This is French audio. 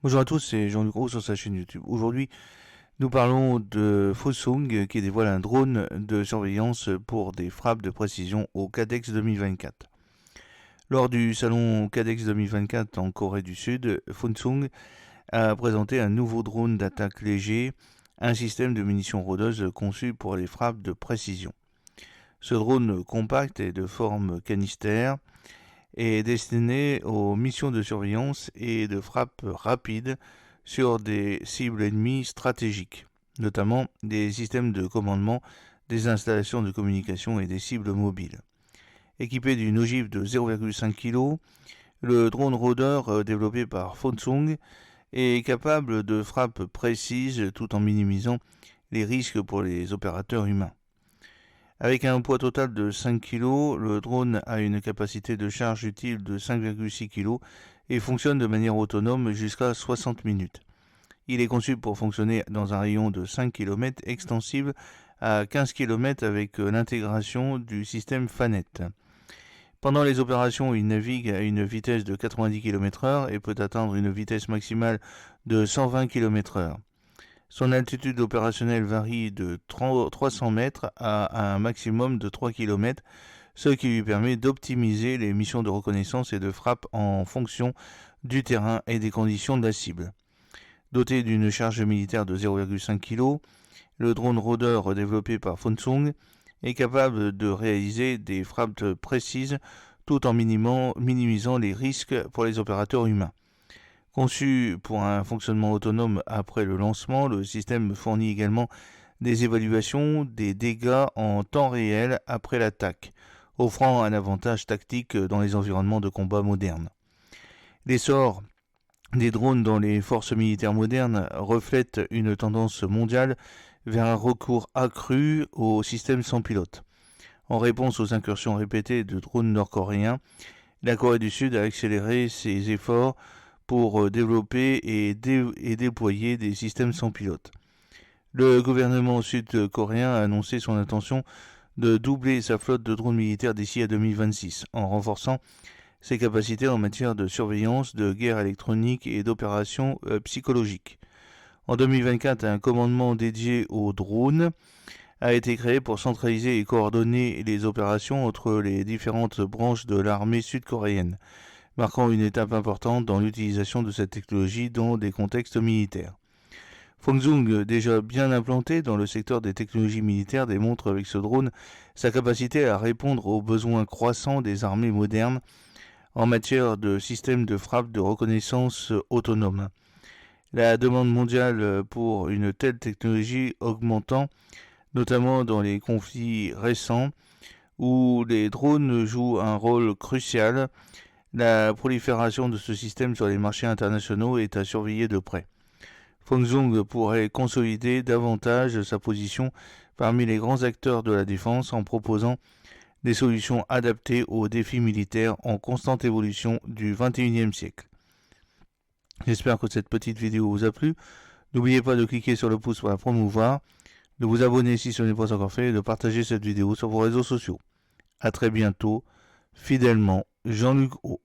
Bonjour à tous, c'est Jean-Luc Roux sur sa chaîne YouTube. Aujourd'hui, nous parlons de Fossung qui dévoile un drone de surveillance pour des frappes de précision au CADEX 2024. Lors du salon CADEX 2024 en Corée du Sud, Fossung a présenté un nouveau drone d'attaque léger, un système de munitions rôdeuses conçu pour les frappes de précision. Ce drone compact et de forme canister est destiné aux missions de surveillance et de frappe rapide sur des cibles ennemies stratégiques, notamment des systèmes de commandement, des installations de communication et des cibles mobiles. Équipé d'une ogive de 0,5 kg, le drone rôdeur développé par Fossung est capable de frappes précises tout en minimisant les risques pour les opérateurs humains. Avec un poids total de 5 kg, le drone a une capacité de charge utile de 5,6 kg et fonctionne de manière autonome jusqu'à 60 minutes. Il est conçu pour fonctionner dans un rayon de 5 km extensible à 15 km avec l'intégration du système FANET. Pendant les opérations, il navigue à une vitesse de 90 km/h et peut atteindre une vitesse maximale de 120 km/h. Son altitude opérationnelle varie de 300 mètres à un maximum de 3 km, ce qui lui permet d'optimiser les missions de reconnaissance et de frappe en fonction du terrain et des conditions de la cible. Doté d'une charge militaire de 0,5 kg, le drone rôdeur développé par Fossung est capable de réaliser des frappes précises tout en minimisant les risques pour les opérateurs humains. Conçu pour un fonctionnement autonome après le lancement, le système fournit également des évaluations des dégâts en temps réel après l'attaque, offrant un avantage tactique dans les environnements de combat modernes. L'essor des drones dans les forces militaires modernes reflète une tendance mondiale vers un recours accru aux systèmes sans pilote. En réponse aux incursions répétées de drones nord-coréens, la Corée du Sud a accéléré ses efforts pour développer et déployer des systèmes sans pilote. Le gouvernement sud-coréen a annoncé son intention de doubler sa flotte de drones militaires d'ici à 2026, en renforçant ses capacités en matière de surveillance, de guerre électronique et d'opérations psychologiques. En 2024, un commandement dédié aux drones a été créé pour centraliser et coordonner les opérations entre les différentes branches de l'armée sud-coréenne, marquant une étape importante dans l'utilisation de cette technologie dans des contextes militaires. Fossung, déjà bien implanté dans le secteur des technologies militaires, démontre avec ce drone sa capacité à répondre aux besoins croissants des armées modernes en matière de systèmes de frappe de reconnaissance autonome. La demande mondiale pour une telle technologie augmentant, notamment dans les conflits récents où les drones jouent un rôle crucial. La prolifération de ce système sur les marchés internationaux est à surveiller de près. Fossung pourrait consolider davantage sa position parmi les grands acteurs de la défense en proposant des solutions adaptées aux défis militaires en constante évolution du XXIe siècle. J'espère que cette petite vidéo vous a plu. N'oubliez pas de cliquer sur le pouce pour la promouvoir, de vous abonner si ce n'est pas encore fait et de partager cette vidéo sur vos réseaux sociaux. A très bientôt, fidèlement, Jean-Luc Roux.